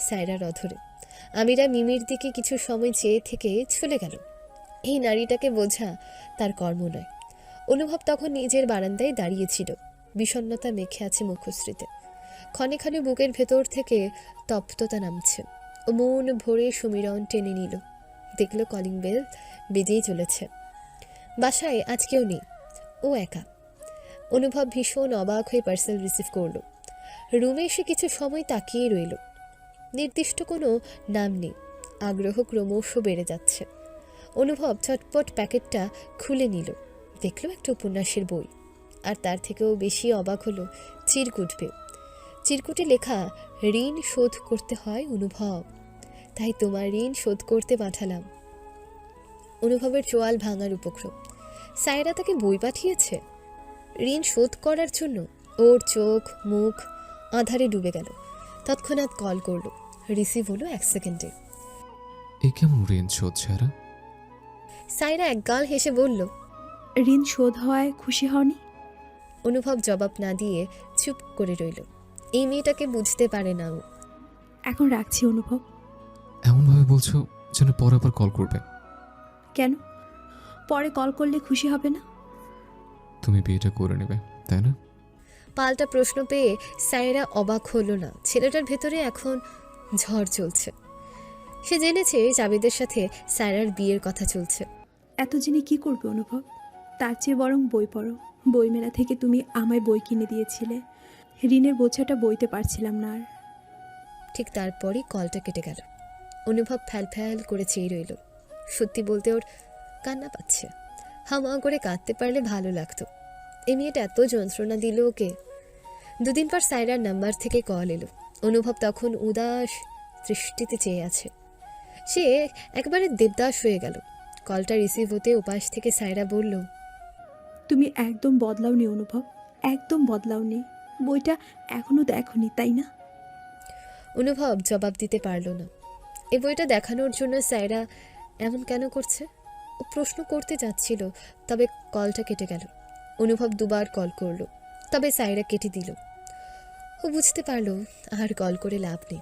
সায়রার অধরে। আমিরা মিমির দিকে কিছু সময় চেয়ে থেকে চলে গেল। এই নারীটাকে বোঝা তার কর্ম নয়। অনুভব তখন নিজের বারান্দায় দাঁড়িয়েছিল। বিষণ্ণতা মেখে আছে মুখশ্রীতে। ক্ষণে ক্ষণে বুকের ভেতর থেকে তপ্ততা নামছে। ও মন ভরে সমীরণ টেনে নিল। দেখল কলিং বেল বেজেই চলেছে। বাসায় আজ কেউ নেই, ও একা। অনুভব ভীষণ অবাক হয়ে পার্সেল রিসিভ করলো। রুমে এসে কিছু সময় তাকিয়ে রইল। নির্দিষ্ট কোনো নাম নেই। আগ্রহ ক্রমশ বেড়ে যাচ্ছে। অনুভব চটপট প্যাকেটটা খুলে নিল। দেখল একটা উপন্যাসের বই। আর তার থেকেও বেশি অবাক হলো চিরকুটে। চিরকুটে লেখা, ঋণ শোধ করতে হয় অনুভব, তাই তোমার ঋণ শোধ করতে পাঠালাম। অনুভবের চোয়াল ভাঙার উপক্রম। সায়রা তাকে বই পাঠিয়েছে ঋণ শোধ করার জন্য। ওর চোখ মুখ আঁধারে ডুবে গেল। তৎক্ষণাৎ কল করলো। রিসিভ হলো 1 সেকেন্ডে। এই কেমন ঋণ শোধ ছাড়া? সায়রা একগাল হেসে বলল, ঋণ শোধ হওয়ায় খুশি হওনি? অনুভব জবাব না দিয়ে চুপ করে রইল। এই মেয়েটাকে বুঝতে পারে না ও। এখন রাখছি অনুভব। এমনভাবে বলছো যেন পরে আবার কল করবে। কেন? পরে কল করলে খুশি হবে না? তুমি বিয়েটা করে নেবে, তাই না? পাল্টা প্রশ্ন পেয়ে সায়রা অবাক হলো না। ছেলেটার ভেতরে এখন ঝড় চলছে। সে জেনেছে জাবেদের সাথে সায়রার বিয়ের কথা চলছে। এত জেনে কি করবে অনুভব? তার চেয়ে বরং বই পড়ো। বইমেলা থেকে তুমি আমায় বই কিনে দিয়েছিলে। ঋণের বোঝাটা বইতে পারছিলাম না আর। ঠিক তারপরই কলটা কেটে গেল। অনুভব ফ্যাল ফ্যাল করে চেয়ে রইল। সত্যি বলতে ওর কান্না পাচ্ছে। হামা করে কাঁদতে পারলে ভালো লাগতো। এই মেয়েটা এত যন্ত্রণা দিল ওকে। 2 দিন পর সায়রার নাম্বার থেকে কল এলো। অনুভব তখন উদাস দৃষ্টিতে চেয়ে আছে। সে একবারে দেবদাস হয়ে গেল। কলটা রিসিভ হতে ওপাশ থেকে সায়রা বলল, তুমি একদম বদলাওনি অনুভব, একদম বদলাওনি। বইটা এখনো দেখোনি, তাই না? অনুভব জবাব দিতে পারল না। এই বইটা দেখানোর জন্য সায়রা এমন কেন করছে? ও প্রশ্ন করতে যাচ্ছিল, তবে কলটা কেটে গেল। অনুভব 2 বার কল করলো, তবে সায়রা কেটে দিল। ও বুঝতে পারলো আর কল করে লাভ নেই।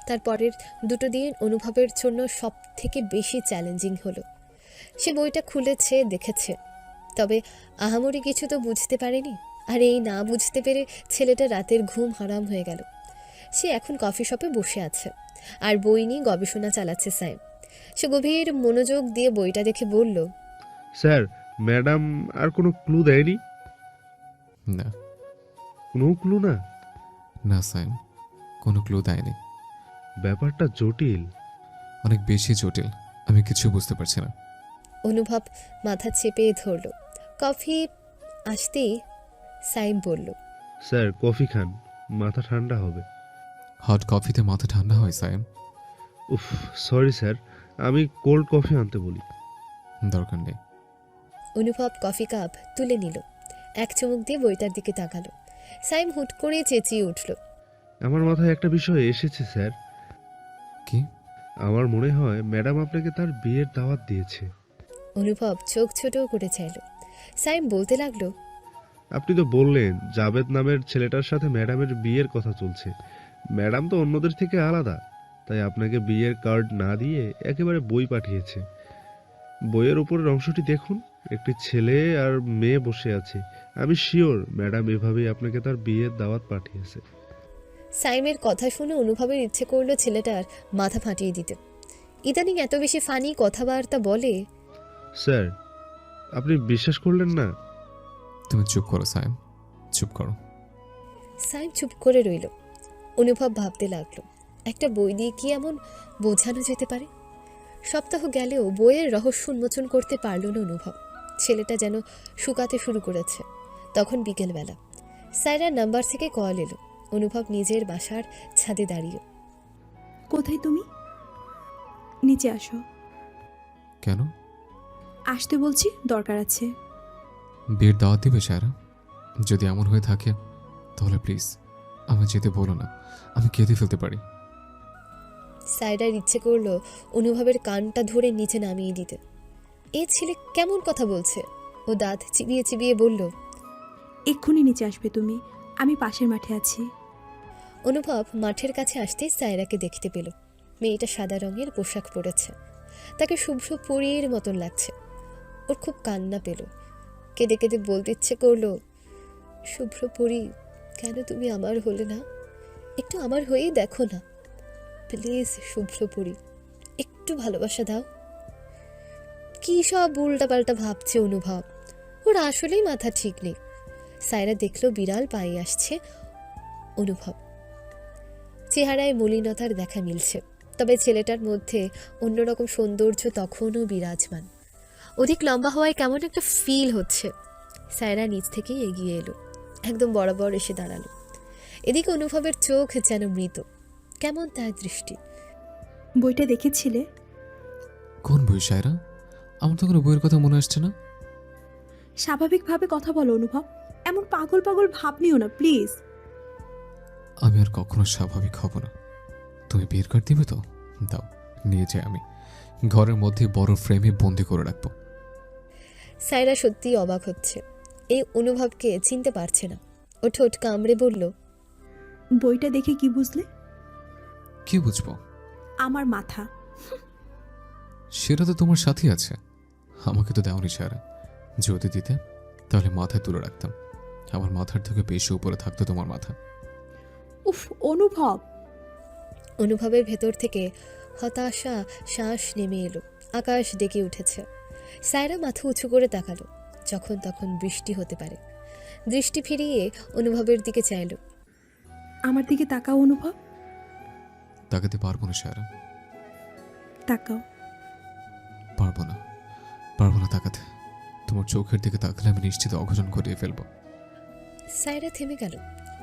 তারপরের 2 দিন অনুভবের জন্য সব থেকে বেশি চ্যালেঞ্জিং হলো। সে বইটা খুলেছে, দেখেছে, তবে আহামরি কিছু তো বুঝতে পারেনি। আর এই না বুঝতে পেরে ছেলেটা রাতের ঘুম হারাম হয়ে গেল। সে এখন কফি শপে বসে আছে আর বই নিয়ে গবেষণা চালাচ্ছে সাইম। সে গভীর মনোযোগ দিয়ে বইটা দেখে বলল, স্যার, ম্যাডাম আর কোনো ক্লু দেয়নি? না। কোনো ক্লু না? না সাইম, কোনো ক্লু দেয়নি। ব্যাপারটা জটিল, অনেক বেশি জটিল। আমি কিছু বুঝতে পারছি না। অনুভব মাথা চেপে ধরল। কফি আসতেই সাইম বলল, স্যার কফি খান, মাথা ঠান্ডা হবে। হট কফিতে মাথা ঠান্ডা হয় সাইম? উফ, সরি স্যার, আমি কোল্ড কফি আনতে বলি। দরকার নেই। অনুভব কফি কাপ তুলে নিল। 1 চুমুক দিয়ে বইটার দিকে তাকালো। সাইম হুট করে চেঁচিয়ে উঠল, আমার মাথায় একটা বিষয় এসেছে স্যার। কি? আমার মনে হয় ম্যাডাম আপনাকে তার বিয়ের দাওয়াত দিয়েছে। অনুভব চোখ ছোট করে চাইল। সাইম বলতে লাগলো, আপনি তো বললেন জাবেদ নামের ছেলেটার সাথে ম্যাডামের বিয়ের কথা চলছে। ম্যাডাম তো অন্যদের থেকে আলাদা, তাই আপনাকে বিয়ের কার্ড না দিয়ে একেবারে বই পাঠিয়েছে। বইয়ের উপরের অংশটি দেখুন, একটি ছেলে আর মেয়ে বসে আছে। আমি শিওর ম্যাডাম এভাবেই আপনাকে তার বিয়ের দাওয়াত পাঠিয়েছে। সাইমের কথা শুনে অনুভবের ইচ্ছে করলো ছেলেটার মাথা ফাটিয়ে দিতে। ইদানিং এত বেশি ফানি কথাবার্তা বলে। স্যার, আপনি বিশ্বাস করলেন না? তুমি চুপ করো সাইম, চুপ করো। সাইম চুপ করে রইল। অনুভব ভাবতে লাগলো, একটা বই দিয়ে কি এমন বোঝানো যেতে পারে? সপ্তাহ গেলেও বইয়ের রহস্য উন্মোচন করতে পারল না অনুভব। ছেলেটা যেন শুকাতে শুরু করেছে। তখন বিকেলবেলা সায়রার নাম্বার থেকে কল এলো। অনুভব নিজের বাসার ছাদে দাঁড়িয়ে। কোথায় তুমি? নিচে আসো। কেন? আসতে বলছি, দরকার আছে। বিয়ের দাওয়াত দিবে সায়রা? যদি এমন হয়ে থাকে তাহলে প্লিজ আমায় যেতে বলো না, আমি কেঁদে ফেলতে পারি। সায়রার ইচ্ছে করলো অনুভবের কানটা ধরে নিচে নামিয়ে দিতে। এ ছেলে কেমন কথা বলছে? ও দাঁত চিবিয়ে চিবিয়ে বলল, এক্ষুনি নিচে আসবে তুমি, আমি পাশের মাঠে আছি। অনুভব মাঠের কাছে আসতেই সায়রাকে দেখতে পেল। মেয়েটা সাদা রঙের পোশাক পরেছে, তাকে শুভ্র পরীর মতন লাগছে। ওর খুব কান্না পেল, কেঁদে কেঁদে বলতে ইচ্ছে করলো, শুভ্র পরী, কেন তুমি আমার হলে না? একটু আমার হয়েই দেখো না প্লিজ শুভ্র পরী, একটু ভালোবাসা দাও। কী সব উল্টাপাল্টা ভাবছে অনুভব, ওর আসলেই মাথা ঠিক নেই। সায়রা দেখলো বিড়াল পায়ে আসছে অনুভব। চেহারায় মলিনতার দেখা মিলছে, তবে ছেলেটার মধ্যে অন্যরকম সৌন্দর্য তখনও বিরাজমান। অধিক লম্বা হওয়ায় কেমন একটা ফিল হচ্ছে। সায়রা নিচ থেকেই এগিয়ে এলো, একদম বরাবর এসে দাঁড়ালো। এদিকে অনুভবের চোখ যেন মৃত, কেমন তার দৃষ্টি। বইটা দেখেছিলে? কোন বই সায়রা? আমার তো কোনো বইয়ের কথা মনে আসছে না। স্বাভাবিকভাবে কথা বলো অনুভব, এমন পাগল পাগল ভাব নিও না প্লিজ। আমি আর কখনো স্বাভাবিক হব না। তুমি বিয়ের কার্ড দিবে তো? দাও, নিয়ে যাই। আমি ঘরের মধ্যে বড় ফ্রেমে বন্দি করে রাখবো। সায়রা সত্যিই অবাক হচ্ছে, এই অনুভবকে চিনতে পারছে না। ও ঠোঁট কামড়ে বলল, বইটা দেখে কি বুঝলে? কি বুঝবো? আমার মাথা। সেটা তো তোমার সাথেই আছে, আমাকে তো দেওনি সায়রা। যদি দিতে তাহলে মাথায় তুলে রাখতাম। আমার মাথার থেকে বেশি উপরে থাকতো তোমার মাথা। উফ অনুভব। অনুভবের ভেতর থেকে হতাশা শ্বাস নেমে এলো, আকাশ ডেকে উঠেছে। সায়রা মাথা উঁচু করে তাকালো, যখন তখন বৃষ্টি হতে পারে। দৃষ্টি ফিরিয়ে অনুভবের দিকে চাইল। আমার দিকে তাকাও অনুভব। তাকাতে পারবো না সায়রা, তাকাও। পারবো না, পারবো না তাকাতে। তোমার চোখের দিকে তাকালে আমি নিশ্চিত অঘটন ঘটিয়ে ফেলবো। সায়রা থেমে গেল।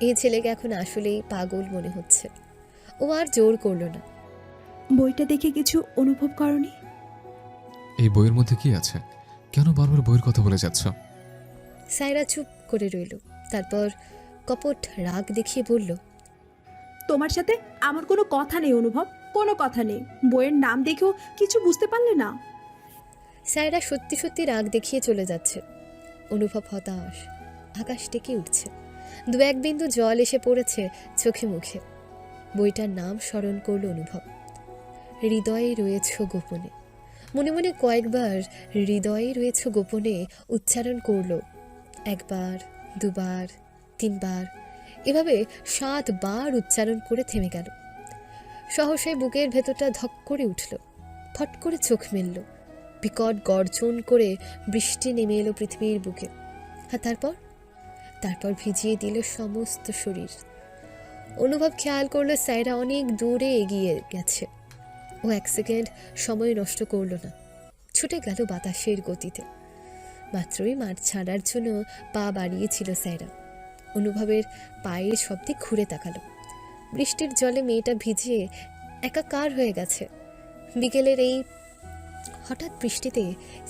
এই ছেলেকে এখন আসলেই পাগল মনে হচ্ছে। ও আর জোর করলো না। বইটা দেখে কিছু অনুভব করনি? এই বইয়ের মধ্যে কি আছে? কেন বারবার বইয়ের কথা বলে যাচ্ছ? সায়রা চুপ করে রইল, তারপর কপট রাগ দেখিয়ে বলল, তোমার সাথে আমার কোনো কথা নেই অনুভব, কোনো কথা নেই। বইয়ের নাম দেখেও কিছু বুঝতে পারলে না? সায়রা সত্যি সত্যি রাগ দেখিয়ে চলে যাচ্ছে। অনুভব হতাশ, আকাশ ডেকে উঠছে। দু এক বিন্দু জল এসে পড়েছে চোখে মুখে। বইটার নাম স্মরণ করল অনুভব, হৃদয়ে রয়েছ গোপনে। মনে মনে কয়েকবার হৃদয়ে রয়েছ গোপনে উচ্চারণ করল। একবার, দুবার, তিনবার, এভাবে 7 বার উচ্চারণ করে থেমে গেল। সহসায় বুকের ভেতরটা ধক করে উঠল, ফট করে চোখ মেলল। বিকট গর্জন করে বৃষ্টি নেমে এলো পৃথিবীর বুকে। আর তারপর ভিজিয়ে দিল সমস্ত শরীর। অনুভব খেয়াল করলো সায়রা অনেক দূরে এগিয়ে গেছে। ও 1 সেকেন্ড সময় নষ্ট করল না, ছুটে গেল বাতাসের গতিতে। মাত্রই মাঠ ছাড়ার জন্য পা বাড়িয়েছিল সায়রা। অনুভবের পায়ের শব্দে ঘুরে তাকালো। বৃষ্টির জলে মেয়েটা ভিজে একাকার হয়ে গেছে। বিকেলের এই হঠাৎ বৃষ্টিতে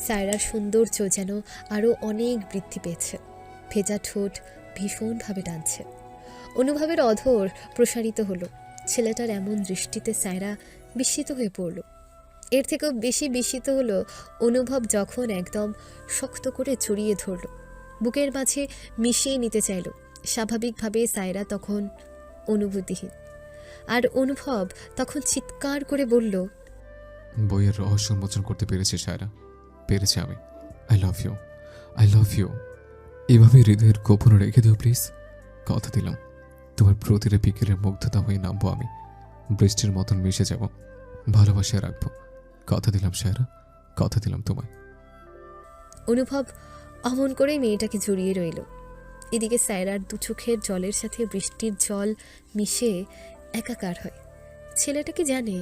সায়রার সৌন্দর্য যেন আরও অনেক বৃদ্ধি পেয়েছে। ভেজা ঠোঁট ভীষণভাবে টানছে। অনুভবের অধর প্রসারিত হলো। ছেলেটার এমন দৃষ্টিতে সায়রা বিস্মিত হয়ে পড়ল। এর থেকেও বেশি বিস্মিত হলো অনুভব যখন একদম শক্ত করে জড়িয়ে ধরল, বুকের মাঝে মিশিয়ে নিতে চাইল। স্বাভাবিকভাবে সায়রা তখন অনুভূতিহীন, আর অনুভব তখন চিৎকার করে বলল, বইয়ের রহস্য উন্মোচন করতে পেরেছি সায়রা, পেরেছি আমি। I love you, I love you. এভাবে হৃদয়ের গোপনে রেখে দিও প্লিজ। কথা দিলাম, তোমার প্রতিটা বিকেলের মুগ্ধতা হয়ে নামবো আমি, বৃষ্টির মতন মিশে যাব, ভালোবাসা রাখবো। কথা দিলাম সায়রা, কথা দিলাম তোমায়। অনুভব অমন করেই মেয়েটাকে জড়িয়ে রইল। এদিকে সায়রার 2 চোখের জলের সাথে বৃষ্টির জল মিশে একাকার হয়। ছেলেটা কি জানে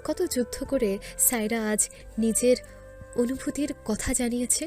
কত যুদ্ধ করে সায়রা আজ নিজের অনুভূতির কথা জানিয়েছে?